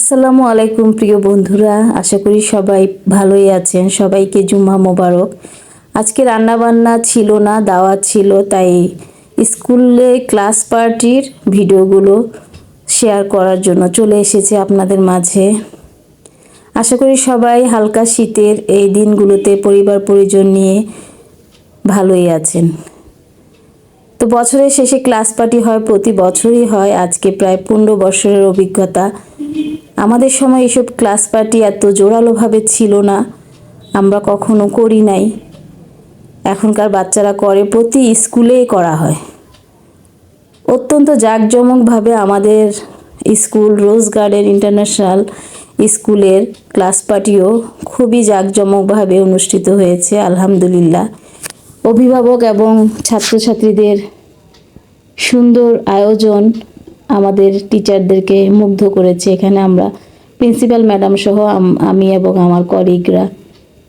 আসসালামু আলাইকুম প্রিয় বন্ধুরা, আশা করি সবাই ভালোই আছেন। সবাইকে জুম্মা মোবারক। আজকে রান্না বান্না ছিল না, দাওয়াত ছিল, তাই স্কুলে ক্লাস পার্টির ভিডিওগুলো শেয়ার করার জন্য চলে এসেছি আপনাদের মাঝে। আশা করি সবাই হালকা শীতের এই দিনগুলোতে পরিবার পরিজন নিয়ে ভালোই আছেন। তো বছরের শেষে ক্লাস পার্টি হয়, প্রতি বছরই হয়। আজকে প্রায় 15 বছরের অভিজ্ঞতা। আমাদের সময় এসব ক্লাস পার্টি এত জোরালোভাবে ছিল না, আমরা কখনো করি নাই। এখনকার বাচ্চারা করে, প্রতি স্কুলেই করা হয়। অত্যন্ত জাঁকজমকভাবে আমাদের স্কুল রোজ গার্ডেন ইন্টারন্যাশনাল স্কুলের ক্লাস পার্টিও খুবই জাঁকজমকভাবে অনুষ্ঠিত হয়েছে, আলহামদুলিল্লাহ। অভিভাবক এবং ছাত্রছাত্রীদের সুন্দর আয়োজন আমাদের টিচারদেরকে মুগ্ধ করেছে। এখানে আমরা প্রিন্সিপাল ম্যাডাম সহ আমি এবং আমার কলিগরা,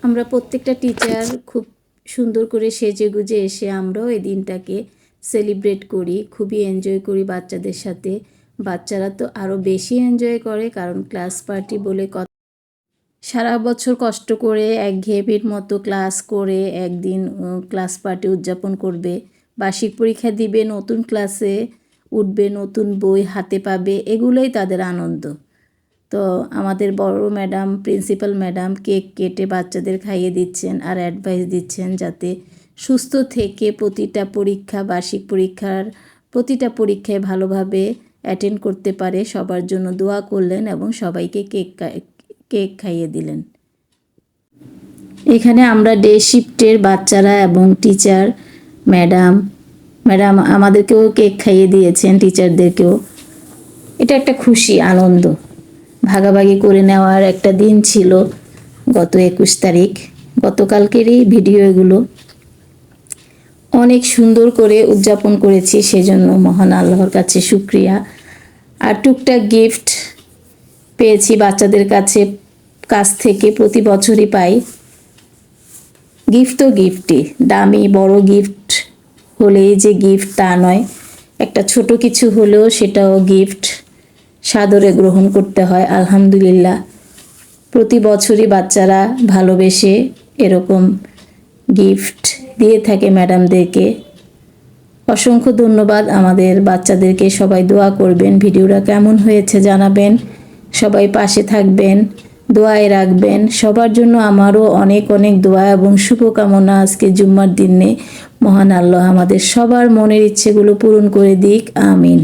আমরা প্রত্যেকটা টিচার খুব সুন্দর করে সেজে গুজে এসে আমরাও এই দিনটাকে সেলিব্রেট করি, খুবই এনজয় করি বাচ্চাদের সাথে। বাচ্চারা তো আরও বেশি এনজয় করে, কারণ ক্লাস পার্টি বলে কথা। সারা বছর কষ্ট করে একঘেয়েমির মতো ক্লাস করে একদিন ক্লাস পার্টি উদযাপন করবে, বার্ষিক পরীক্ষা দিবে, নতুন ক্লাসে উঠবে, নতুন বই হাতে পাবে, এগুলোই তাদের আনন্দ। তো আমাদের বড় ম্যাডাম, প্রিন্সিপাল ম্যাডাম কেক কেটে বাচ্চাদের খাইয়ে দিচ্ছেন আর অ্যাডভাইস দিচ্ছেন যাতে সুস্থ থেকে প্রতিটা পরীক্ষা, বার্ষিক পরীক্ষার প্রতিটা পরীক্ষায় ভালোভাবে অ্যাটেন্ড করতে পারে। সবার জন্য দোয়া করলেন এবং সবাইকে কেক খাইয়ে দিলেন। এখানে আমরা ডে শিফটের বাচ্চারা এবং টিচার ম্যাডাম আমাদেরকেও কেক খাইয়ে দিয়েছেন, টিচারদেরকেও। এটা একটা খুশি, আনন্দ ভাগাভাগি করে নেওয়ার একটা দিন ছিল গত 21 তারিখ, গতকালকেরই ভিডিও। এগুলো অনেক সুন্দর করে উদযাপন করেছি, সেজন্য মহান আল্লাহর কাছে শুকরিয়া। আর টুকটাক গিফট পেয়েছি বাচ্চাদের কাছ থেকে, প্রতি বছরই পাই। গিফট তো গিফটই, দামি বড় গিফট হলেই যে গিফট তা নয়, একটা ছোট কিছু হলেও সেটাও গিফট, সাদরে গ্রহণ করতে হয়। আলহামদুলিল্লাহ, প্রতি বছরই বাচ্চারা ভালোবেসে এরকম গিফট দিয়ে থাকে ম্যাডামদেরকে। অসংখ্য ধন্যবাদ আমাদের বাচ্চাদেরকে। সবাই দোয়া করবেন, ভিডিওটা কেমন হয়েছে জানাবেন, সবাই পাশে থাকবেন, দোয়ায় রাখবেন। সবার জন্য আমারও অনেক অনেক দোয়া এবং শুভকামনা। আজকে জুম্মার দিনে মহান আল্লাহ আমাদের সবার মনের ইচ্ছেগুলো পূরণ করে দিক, আমিন।